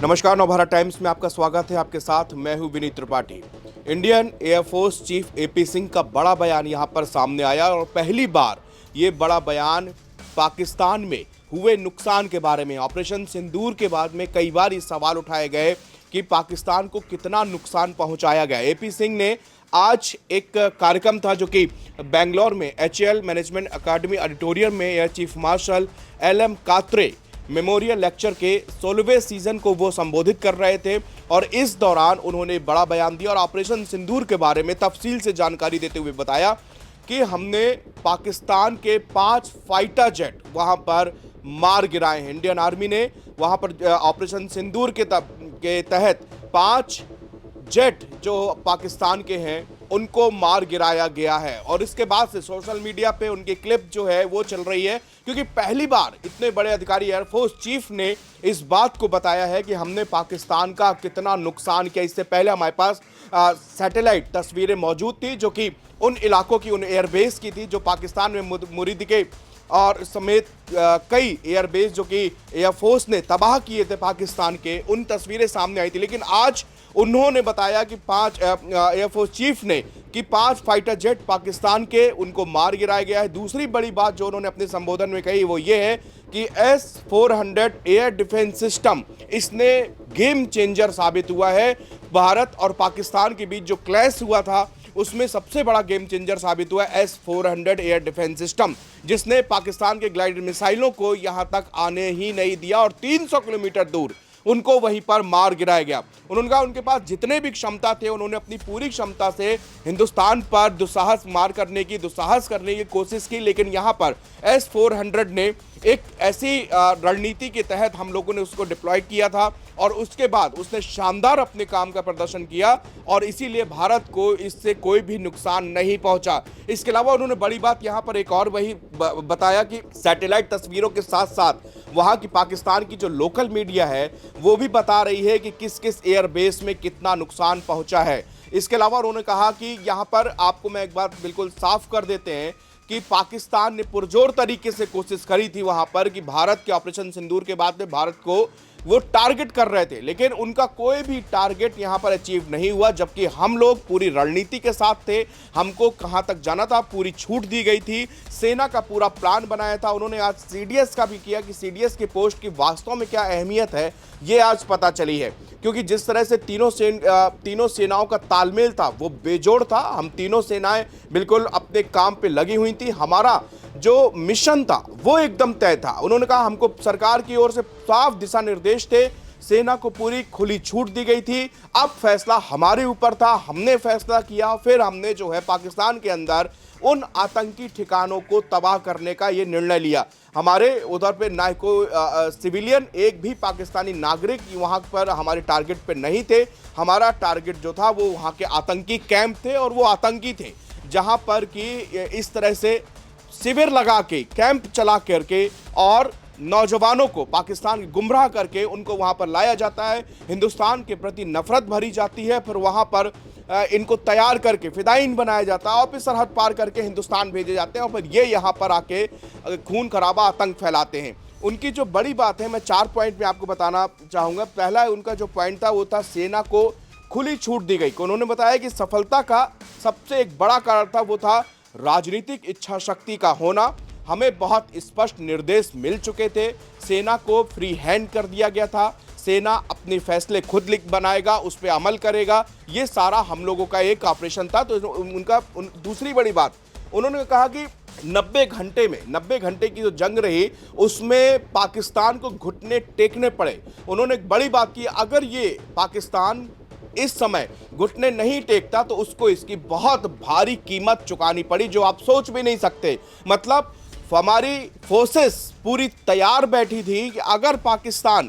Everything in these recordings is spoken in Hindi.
नमस्कार, नवभारत टाइम्स में आपका स्वागत है। आपके साथ मैं हूं Vineet Tripathi. Indian air force chief AP Singh का बड़ा बयान यहां पर सामने आया और पहली बार ये बड़ा बयान पाकिस्तान में हुए नुकसान के बारे में, ऑपरेशन सिंदूर के बाद में कई बार ये सवाल उठाए गए कि पाकिस्तान को कितना नुकसान पहुंचाया गया। एपी सिंह ने आज एक कार्यक्रम था जो कि बेंगलोर में एचएएल मैनेजमेंट अकादमी ऑडिटोरियम में air chief marshal LM Katre memorial lecture के 16वें सीजन को वो संबोधित कर रहे थे और इस दौरान उन्होंने बड़ा बयान दिया और ऑपरेशन सिंदूर के बारे में तफसील से जानकारी देते हुए बताया कि हमने पाकिस्तान के 5 फाइटर जेट वहां पर मार गिराए हैं। इंडियन आर्मी ने वहां पर ऑपरेशन सिंदूर के तहत 5 जेट जो पाकिस्तान के हैं उनको मार गिराया गया है और इसके बाद से सोशल मीडिया पे उनकी क्लिप जो है वो चल रही है, क्योंकि पहली बार इतने बड़े अधिकारी एयरफोर्स चीफ ने इस बात को बताया है कि हमने पाकिस्तान का कितना नुकसान किया। इससे पहले हमारे पास सैटेलाइट तस्वीरें मौजूद थी जो कि उन इलाकों की, उन एयरबेस की थी जो पाकिस्तान में मुरीद के और समेत कई एयरबेस जो कि एयरफोर्स ने तबाह किए थे पाकिस्तान के, उन तस्वीरें सामने आई थी। लेकिन आज उन्होंने बताया कि एयरफोर्स चीफ ने कि 5 फाइटर जेट पाकिस्तान के उनको मार गिराया गया है। दूसरी बड़ी बात जो उन्होंने अपने संबोधन में कही वो ये है कि S-400 एयर डिफेंस सिस्टम, इसने गेम चेंजर साबित हुआ है। भारत और पाकिस्तान के बीच जो क्लैश हुआ था उसमें सबसे बड़ा गेम चेंजर साबित हुआ S-400 एयर डिफेंस सिस्टम, जिसने पाकिस्तान के ग्लाइडेड मिसाइलों को यहां तक आने ही नहीं दिया और 300 किलोमीटर दूर उनको वहीं पर मार गिराया गया। उन्होंने कहा उनके पास जितने भी क्षमता थे उन्होंने अपनी पूरी क्षमता से हिंदुस्तान पर दुस्साहस करने की कोशिश की, लेकिन यहां पर S-400 ने एक ऐसी रणनीति के तहत हम लोगों ने उसको डिप्लॉय किया था और उसके बाद उसने शानदार अपने काम का प्रदर्शन किया और इसीलिए भारत को इससे कोई भी नुकसान नहीं पहुंचा। इसके अलावा उन्होंने बड़ी बात यहां पर एक और वही बताया कि सैटेलाइट तस्वीरों के साथ साथ वहां की पाकिस्तान की जो लोकल मीडिया है वो भी बता रही है कि किस किस एयरबेस में कितना नुकसान पहुंचा है। इसके अलावा उन्होंने कहा कि यहां पर आपको मैं एक बात बिल्कुल साफ कर देते हैं कि पाकिस्तान ने पुरजोर तरीके से कोशिश करी थी वहां पर कि भारत के ऑपरेशन सिंदूर के बाद में भारत को वो टारगेट कर रहे थे, लेकिन उनका कोई भी टारगेट यहां पर अचीव नहीं हुआ। जबकि हम लोग पूरी रणनीति के साथ थे, हमको कहां तक जाना था पूरी छूट दी गई थी, सेना का पूरा प्लान बनाया था। उन्होंने आज सीडीएस का भी किया कि सीडीएस की पोस्ट की वास्तव में क्या अहमियत है ये आज पता चली है, क्योंकि जिस तरह से तीनों सेनाओं का तालमेल था वो बेजोड़ था। हम तीनों सेनाएं बिल्कुल अपने काम पे लगी हुई थी, हमारा जो मिशन था वो एकदम तय था। उन्होंने कहा हमको सरकार की ओर से साफ दिशा निर्देश थे, सेना को पूरी खुली छूट दी गई थी। अब फैसला हमारे ऊपर था, हमने फैसला किया, फिर हमने जो है पाकिस्तान के अंदर उन आतंकी ठिकानों को तबाह करने का ये निर्णय लिया। हमारे उधर पे ना कोई सिविलियन, एक भी पाकिस्तानी नागरिक वहां पर हमारे टारगेट पे नहीं थे। हमारा टारगेट जो था वो वहां के आतंकी कैंप थे और वो आतंकी थे जहां पर कि इस तरह से शिविर लगा के, कैंप चला करके और नौजवानों को पाकिस्तान गुमराह करके उनको वहां पर लाया जाता है, हिंदुस्तान के प्रति नफरत भरी जाती है, फिर वहां पर इनको तैयार करके फिदायीन बनाया जाता है और फिर सरहद पार करके हिंदुस्तान भेजे जाते हैं और फिर ये यहाँ पर आके खून खराबा आतंक फैलाते हैं। उनकी जो बड़ी बात है, मैं 4 पॉइंट में आपको बताना चाहूँगा। पहला उनका जो पॉइंट था वो था सेना को खुली छूट दी गई। उन्होंने बताया कि सफलता का सबसे एक बड़ा कारण था वो था राजनीतिक इच्छा शक्ति का होना। हमें बहुत स्पष्ट निर्देश मिल चुके थे, सेना को फ्री हैंड कर दिया गया था, सेना अपने फैसले खुद बनाएगा, उस पर अमल करेगा, ये सारा हम लोगों का एक ऑपरेशन था। तो दूसरी बड़ी बात उन्होंने कहा कि 90 घंटे की जो जंग रही उसमें पाकिस्तान को घुटने टेकने पड़े। उन्होंने एक बड़ी बात की, अगर ये पाकिस्तान इस समय घुटने नहीं टेकता तो उसको इसकी बहुत भारी कीमत चुकानी पड़ी जो आप सोच भी नहीं सकते। मतलब हमारी फोर्सेस पूरी तैयार बैठी थी कि अगर पाकिस्तान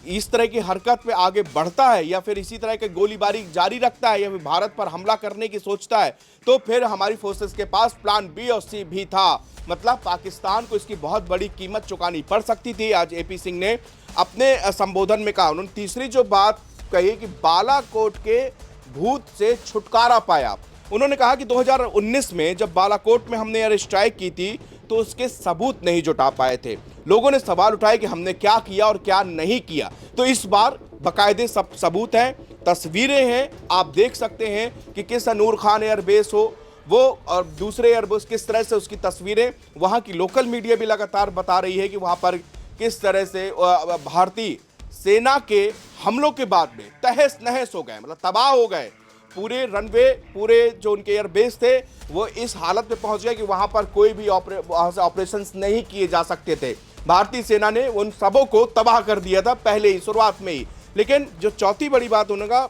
इस तरह की हरकत पे आगे बढ़ता है या फिर इसी तरह के गोलीबारी जारी रखता है या फिर भारत पर हमला करने की सोचता है तो फिर हमारी फोर्सेस के पास प्लान बी और सी भी था। मतलब पाकिस्तान को इसकी बहुत बड़ी कीमत चुकानी पड़ सकती थी। आज एपी सिंह ने अपने संबोधन में कहा। उन्होंने तीसरी जो बात कही कि बालाकोट के भूत से छुटकारा पाया। उन्होंने कहा कि 2019 में जब बालाकोट में हमने एयर स्ट्राइक की थी तो उसके सबूत नहीं जुटा पाए थे। लोगों ने सवाल उठाए कि हमने क्या किया और क्या नहीं किया। तो इस बार बाकायदे सब सबूत हैं, तस्वीरें हैं, आप देख सकते हैं कि किस नूर खान एयरबेस हो वो और दूसरे एयरबेस किस तरह से उसकी तस्वीरें, वहां की लोकल मीडिया भी लगातार बता रही है कि वहां पर किस तरह से भारतीय सेना के हमलों के बाद में तहस नहस हो गए, मतलब तबाह हो गए। पूरे रनवे, पूरे जो उनके एयरबेस थे वो इस हालत में पहुंच गए कि वहां पर कोई भी ऑपरेशंस नहीं किए जा सकते थे। भारतीय सेना ने उन सबों को तबाह कर दिया था पहले ही, शुरुआत में ही। लेकिन जो चौथी बड़ी बात उनका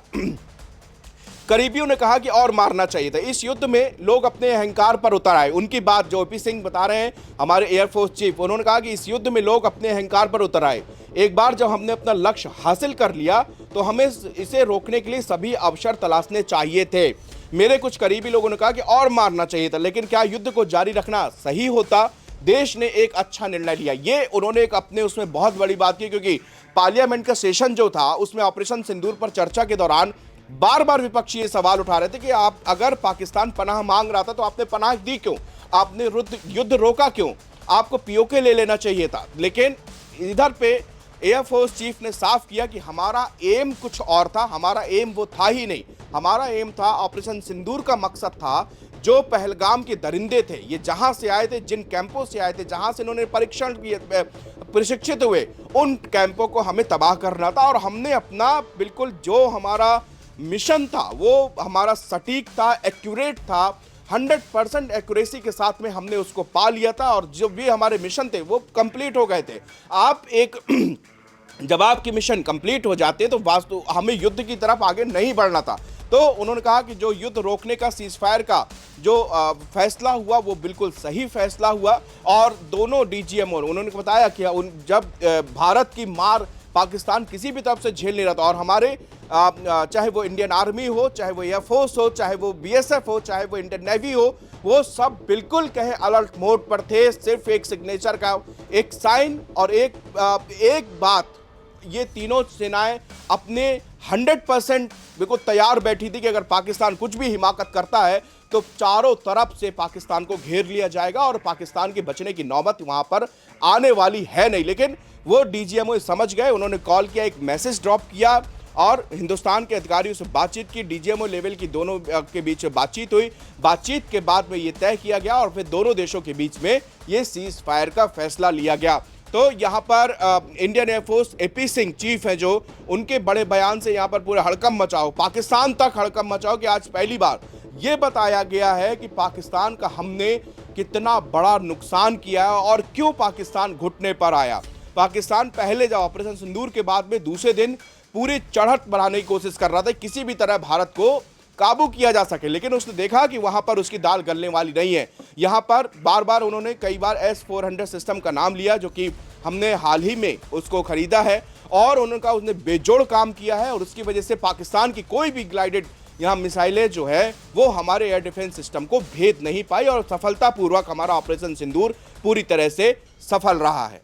करीबियों ने कहा कि और मारना चाहिए था। इस युद्ध में लोग अपने अहंकार पर उतर आए। उनकी बात जो एपी सिंह बता रहे हैं, हमारे एयरफोर्स चीफ, उन्होंने कहा कि इस युद्ध में लोग अपने अहंकार पर उतर आए। एक बार जब हमने अपना लक्ष्य हासिल कर लिया तो हमें इसे रोकने के लिए सभी अवसर तलाशने चाहिए थे। मेरे कुछ करीबी लोगों ने कहा कि और मारना चाहिए था, लेकिन क्या युद्ध को जारी रखना सही होता? देश ने एक अच्छा निर्णय लिया। ये उन्होंने एक अपने उसमें बहुत बड़ी बात की, क्योंकि पार्लियामेंट का सेशन जो था उसमें ऑपरेशन सिंदूर पर चर्चा के दौरान बार बार विपक्षी ये सवाल उठा रहे थे कि आप अगर पाकिस्तान पनाह मांग रहा था तो आपने पनाह दी क्यों? आपने युद्ध रोका क्यों? आपको पीओके ले लेना चाहिए था। लेकिन इधर पे एयरफोर्स चीफ ने साफ किया कि हमारा एम कुछ और था, हमारा एम वो था ही नहीं। हमारा एम था, ऑपरेशन सिंदूर का मकसद था, जो पहलगाम के दरिंदे थे, ये जहां से आए थे, जिन कैंपों से आए थे, जहां से इन्होंने प्रशिक्षित हुए, उन कैंपों को हमें तबाह करना था। और हमने अपना बिल्कुल जो हमारा मिशन था वो हमारा सटीक था, एक्यूरेट था, 100% एक्यूरेसी के साथ में हमने उसको पा लिया था। और जो भी हमारे मिशन थे वो कंप्लीट हो गए थे। आप एक जब आपके मिशन कंप्लीट हो जाते तो वास्तु हमें युद्ध की तरफ आगे नहीं बढ़ना था। तो उन्होंने कहा कि जो युद्ध रोकने का, सीजफायर का जो फैसला हुआ वो बिल्कुल सही फैसला हुआ। और दोनों डीजीएमओ उन्होंने बताया कि जब भारत की मार पाकिस्तान किसी भी तरफ से झेल नहीं रहा था, और हमारे चाहे वो इंडियन आर्मी हो, चाहे वो एयरफोर्स हो, चाहे वो बीएसएफ हो, चाहे वो इंडियन नेवी हो, वो सब बिल्कुल कहे अलर्ट मोड पर थे। सिर्फ एक सिग्नेचर का एक साइन और एक बात, ये तीनों सेनाएं अपने 100% बिल्कुल तैयार बैठी थी कि अगर पाकिस्तान कुछ भी हिमाकत करता है तो चारों तरफ से पाकिस्तान को घेर लिया जाएगा और पाकिस्तान के बचने की नौबत वहां पर आने वाली है नहीं। लेकिन वो डीजीएमओ समझ गए, उन्होंने कॉल किया, एक मैसेज ड्रॉप किया और हिंदुस्तान के अधिकारियों से बातचीत की। डीजीएमओ लेवल की दोनों के बीच बातचीत हुई। बातचीत के बाद में ये तय किया गया और फिर दोनों देशों के बीच में ये सीज फायर का फैसला लिया गया। तो यहाँ पर Indian air force AP Singh chief है, जो उनके बड़े बयान से यहाँ पर पूरे हड़कंप मचाओ, पाकिस्तान तक हड़कंप मचाओ कि आज पहली बार ये बताया गया है कि पाकिस्तान का हमने कितना बड़ा नुकसान किया है और क्यों पाकिस्तान घुटने पर आया। पाकिस्तान पहले जब ऑपरेशन सिंदूर के बाद में दूसरे दिन पूरी चढ़त बढ़ाने की कोशिश कर रहा था, किसी भी तरह भारत को काबू किया जा सके, लेकिन उसने देखा कि वहां पर उसकी दाल गलने वाली नहीं है। यहां पर बार बार उन्होंने कई बार S-400 सिस्टम का नाम लिया, जो कि हमने हाल ही में उसको खरीदा है, और उन्होंने कहा उसने बेजोड़ काम किया है और उसकी वजह से पाकिस्तान की कोई भी ग्लाइडेड यहाँ मिसाइलें जो है वो हमारे एयर डिफेंस सिस्टम को भेद नहीं पाई और सफलतापूर्वक हमारा ऑपरेशन सिंदूर पूरी तरह से सफल रहा है।